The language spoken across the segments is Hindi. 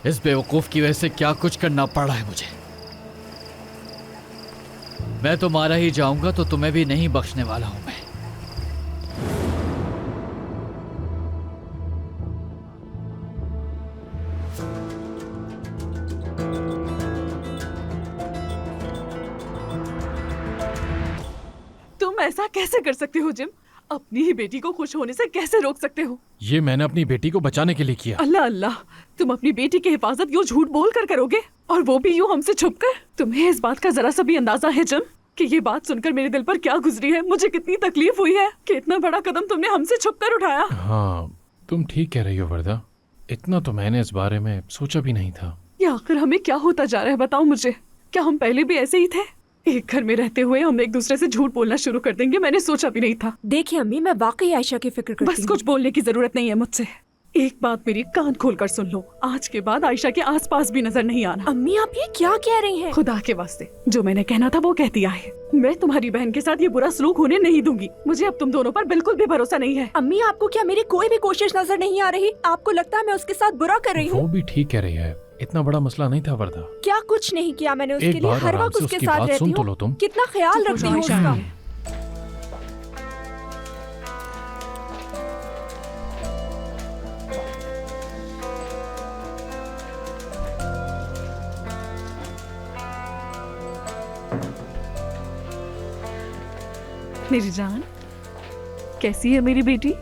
इस बेवकूफ की वजह से क्या कुछ करना पड़ रहा है मुझे। मैं तो मारा ही जाऊंगा तो तुम्हें भी नहीं बख्शने वाला हूं मैं। तुम ऐसा कैसे कर सकते हो जिम? अपनी ही बेटी को खुश होने से कैसे रोक सकते हो? ये मैंने अपनी बेटी को बचाने के लिए किया। अल्लाह अल्लाह, तुम अपनी बेटी की हिफाजत यूँ झूठ बोल कर करोगे, और वो भी यूँ हमसे छुप कर? तुम्हें इस बात का जरा सा भी अंदाजा है जिम कि ये बात सुनकर मेरे दिल पर क्या गुजरी है? मुझे कितनी तकलीफ हुई है कि इतना बड़ा कदम तुमने हमसे छुप कर उठाया। हाँ, तुम ठीक कह रही हो वर्दा। इतना तो मैंने इस बारे में सोचा भी नहीं था। ये आखिर हमें क्या होता जा रहा है, बताओ मुझे। क्या हम पहले भी ऐसे ही थे? एक घर में रहते हुए हम एक दूसरे से झूठ बोलना शुरू कर देंगे, मैंने सोचा भी नहीं था। देखिए अम्मी, मैं वाकई आयशा की फिक्र करती बस हूँ। कुछ बोलने की जरूरत नहीं है मुझसे। एक बात मेरी कान खोलकर सुन लो, आज के बाद आयशा के आसपास भी नजर नहीं आना। अम्मी आप ये क्या कह रही हैं? खुदा के वास्ते, जो मैंने कहना था वो कह दिया है। मैं तुम्हारी बहन के साथ ये बुरा सलूक होने नहीं दूंगी। मुझे अब तुम दोनों पर बिल्कुल भी भरोसा नहीं है। अम्मी आपको क्या मेरी कोई भी कोशिश नजर नहीं आ रही? आपको लगता है मैं उसके साथ बुरा कर रही वो हूँ? भी ठीक कह रही है, इतना बड़ा मसला नहीं था वर्दा। क्या कुछ नहीं किया मैंने उसके एक लिए? बार हर आराम वक्त से उसके उसकी साथ बात रहती सुन तो हूँ। लो तुम। कितना ख्याल चुप हो रखती जाओ हूँ आयशा। उसका। मेरी जान, कैसी है मेरी बेटी?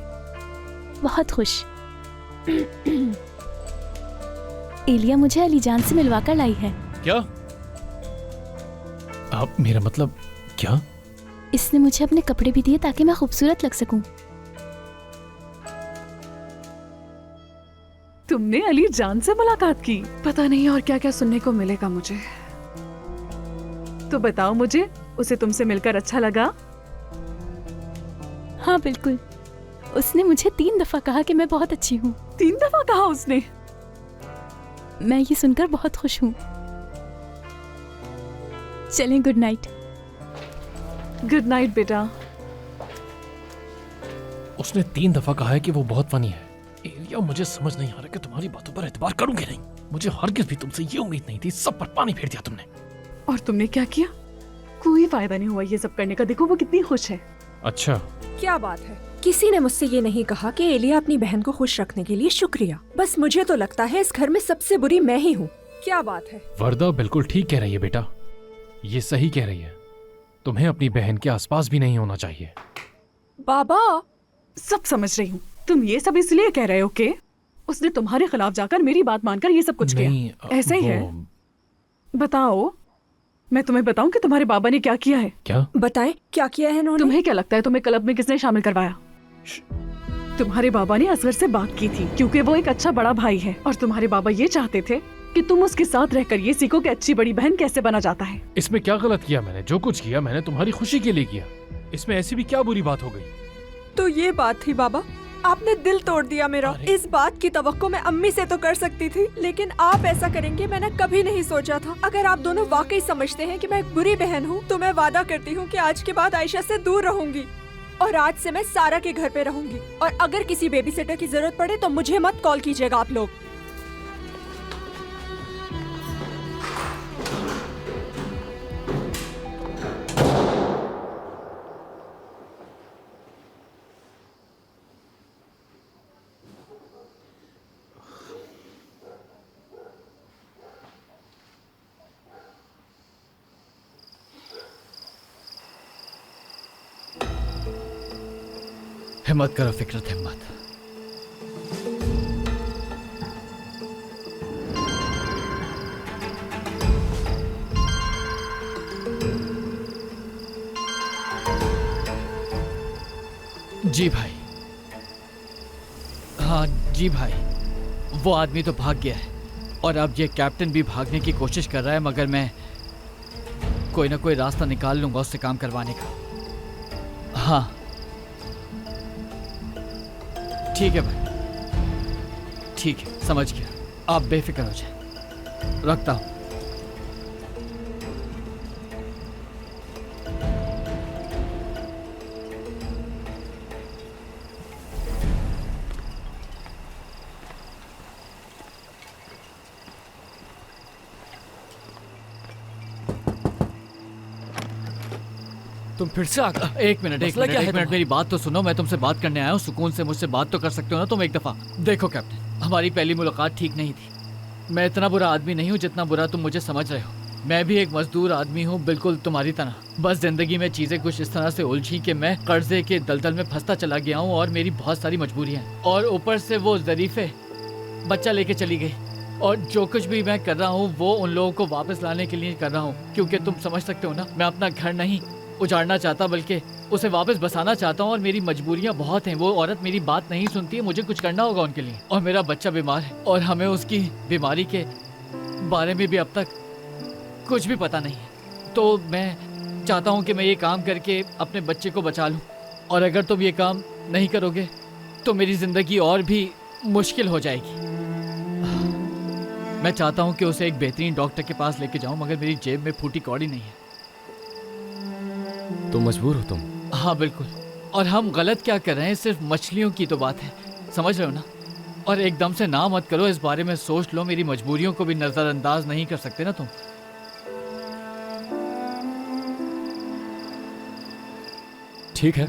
बहुत खुश। एलिया मुझे अलीजान से मिलवाकर लाई है। क्या? आप, मेरा मतलब क्या? इसने मुझे अपने कपड़े भी दिए ताकि मैं खूबसूरत लग सकूं। तुमने अली जान से मुलाकात की? पता नहीं और क्या क्या सुनने को मिलेगा मुझे। तो बताओ मुझे, उसे तुमसे मिलकर अच्छा लगा? हाँ बिल्कुल। उसने मुझे 3 दफा कहा कि मैं बहुत अच्छी हूँ। 3 दफा कहा उसने? मैं ये सुनकर बहुत खुश हूँ। चलें, गुड नाइट। गुड नाइट बेटा। उसने 3 दफा कहा है कि वो बहुत फनी है। एलिया, मुझे समझ नहीं आ रहा कि तुम्हारी बातों पर एतबार करूंगी नहीं। मुझे हरगिज़ भी तुमसे ये उम्मीद नहीं थी। सब पर पानी फेर दिया तुमने। और तुमने क्या किया? कोई फायदा नहीं हुआ ये सब करने का। देखो वो कितनी खुश है। अच्छा, क्या बात है, किसी ने मुझसे ये नहीं कहा कि एलिया अपनी बहन को खुश रखने के लिए शुक्रिया। बस मुझे तो लगता है इस घर में सबसे बुरी मैं ही हूँ। क्या बात है? वर्दा बिल्कुल ठीक कह रही है बेटा, ये सही कह रही है। तुम्हें अपनी बहन के आसपास भी नहीं होना चाहिए। बाबा, सब समझ रही हूँ। तुम ये सब इसलिए कह रहे हो कि उसने तुम्हारे खिलाफ जाकर मेरी बात मानकर ये सब कुछ नहीं, किया। ऐसा ही है? बताओ, मैं तुम्हें बताऊं कि तुम्हारे बाबा ने क्या किया है? क्या? बताएं क्या किया है इन्होंने? तुम्हें क्या लगता है तुम्हें क्लब में किसने शामिल करवाया? तुम्हारे बाबा ने असगर से बात की थी क्योंकि वो एक अच्छा बड़ा भाई है, और तुम्हारे बाबा ये चाहते थे कि तुम उसके साथ रहकर ये सीखो कि अच्छी बड़ी बहन कैसे बना जाता है। इसमें क्या गलत किया मैंने? जो कुछ किया मैंने तुम्हारी खुशी के लिए किया। इसमें ऐसी भी क्या बुरी बात हो गई? तो ये बात थी बाबा, आपने दिल तोड़ दिया मेरा। इस बात की तवक्को मैं अम्मी से तो कर सकती थी, लेकिन आप ऐसा करेंगे मैंने कभी नहीं सोचा था। अगर आप दोनों वाकई समझते हैं कि मैं एक बुरी बहन हूँ, तो मैं वादा करती हूँ कि आज के बाद आयशा से दूर रहूंगी, और आज से मैं सारा के घर पे रहूंगी। और अगर किसी बेबी सिटर की जरूरत पड़े तो मुझे मत कॉल कीजिएगा आप लोग। हिम्मत करो फिक्रत, हिम्मत। जी भाई। हाँ जी भाई, वो आदमी तो भाग गया है और अब ये कैप्टन भी भागने की कोशिश कर रहा है, मगर मैं कोई ना कोई रास्ता निकाल लूंगा उससे काम करवाने का। हाँ ठीक है भाई, ठीक है, समझ गया। आप बेफिक्र हो जाए, रखता हूं। तुम फिर से आ गए। एक मिनट मेरी बात तो सुनो। मैं तुमसे बात करने आया हूँ, सुकून से मुझसे बात तो कर सकते हो ना तुम एक दफा। देखो कैप्टन, हमारी पहली मुलाकात ठीक नहीं थी। मैं इतना बुरा आदमी नहीं हूँ जितना बुरा तुम मुझे समझ रहे हो। मैं भी एक मजदूर आदमी हूँ, बिल्कुल तुम्हारी तरह। बस जिंदगी में चीजें कुछ इस तरह से उलझी कि मैं कर्जे के दलदल में फंसता चला गया हूँ और मेरी बहुत सारी मजबूरियाँ हैं। और ऊपर से वो ज़रीफे बच्चा लेके चली गई, और जो कुछ भी मैं कर रहा हूँ वो उन लोगों को वापस लाने के लिए कर रहा हूँ, क्योंकि तुम समझ सकते हो ना, मैं अपना घर नहीं उजाड़ना चाहता बल्कि उसे वापस बसाना चाहता हूँ। और मेरी मजबूरियाँ बहुत हैं। वो औरत मेरी बात नहीं सुनती है, मुझे कुछ करना होगा उनके लिए। और मेरा बच्चा बीमार है और हमें उसकी बीमारी के बारे में भी अब तक कुछ भी पता नहीं है। तो मैं चाहता हूँ कि मैं ये काम करके अपने बच्चे को बचा लूँ। और अगर तुम ये काम नहीं करोगे तो मेरी ज़िंदगी और भी मुश्किल हो जाएगी। मैं चाहता हूँ कि उसे एक बेहतरीन डॉक्टर के पास लेके जाऊँ, मगर मेरी जेब में फूटी कौड़ी नहीं है। तो मजबूर हो तुम? हाँ बिल्कुल। और हम गलत क्या कर रहे हैं, सिर्फ मछलियों की तो बात है, समझ रहे हो ना। और एकदम से ना मत करो, इस बारे में सोच लो। मेरी मजबूरियों को भी नज़रअंदाज नहीं कर सकते ना तुम। ठीक है,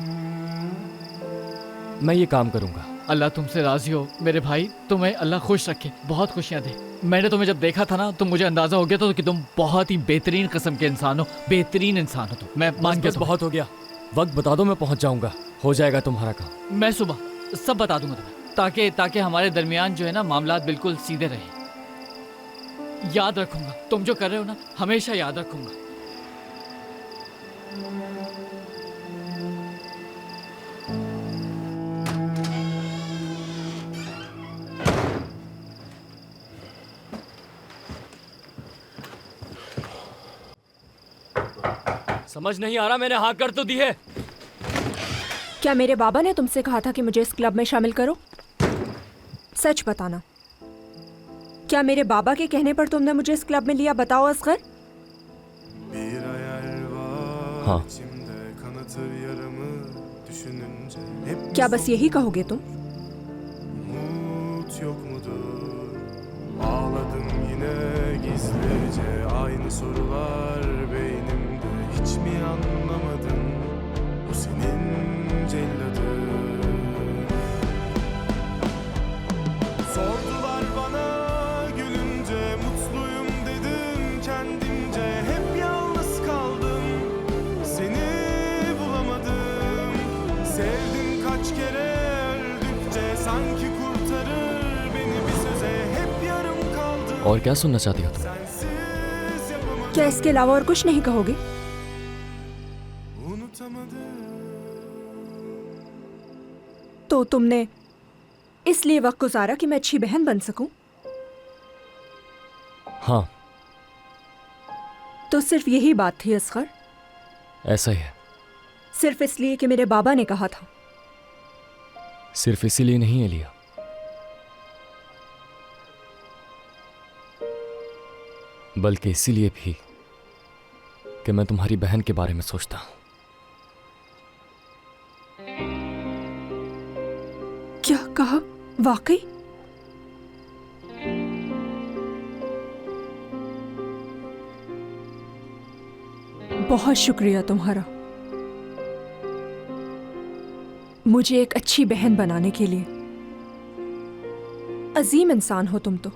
मैं ये काम करूंगा। अल्लाह तुमसे राजी हो मेरे भाई, तुम्हें अल्लाह खुश रखे, बहुत खुशियाँ दे। मैंने तुम्हें जब देखा था ना तो मुझे अंदाजा हो गया था कि तुम बहुत ही बेहतरीन किस्म के इंसान हो, बेहतरीन इंसान हो तुम। मैं मान गया। बहुत हो गया, वक्त बता दो, मैं पहुंच जाऊंगा, हो जाएगा तुम्हारा काम। मैं सुबह सब बता दूंगा तुम्हें, ताकि हमारे दरमियान जो है ना मामलात बिल्कुल सीधे रहे। याद रखूंगा, तुम जो कर रहे हो ना हमेशा याद रखूंगा। समझ नहीं आ रहा, मैंने हाँ कर तो दी है। क्या मेरे बाबा ने तुमसे कहा था कि मुझे इस क्लब में शामिल करो? सच बताना, क्या मेरे बाबा के कहने पर तुमने मुझे इस क्लब में लिया? बताओ असगर। हाँ। क्या बस यही कहोगे तुम? Ağladım yine gizlice, aynı sorular beynimde. Hiç mi anlamadın, bu senin celladın? Sordular bana gülünce, mutluyum dedim kendimce. Hep yalnız kaldım, seni bulamadım. Sevdim kaç kere öldükçe, sanki kurtarır beni bir söze. Hep yarım kaldım. और क्या सुनना चाहती हो तुम? Sensiz yapamadım. क्या इसके अलावा और कुछ नहीं कहोगे? Unutamadım. तो तुमने इसलिए वक्त गुजारा कि मैं अच्छी बहन बन सकूं? हाँ, तो सिर्फ यही बात थी असगर? ऐसा ही है। सिर्फ इसलिए कि मेरे बाबा ने कहा था? सिर्फ इसीलिए नहीं है लिया, बल्कि इसीलिए भी कि मैं तुम्हारी बहन के बारे में सोचता हूं। क्या कहा? वाकई? बहुत शुक्रिया तुम्हारा, मुझे एक अच्छी बहन बनाने के लिए। अजीम इंसान हो तुम तो।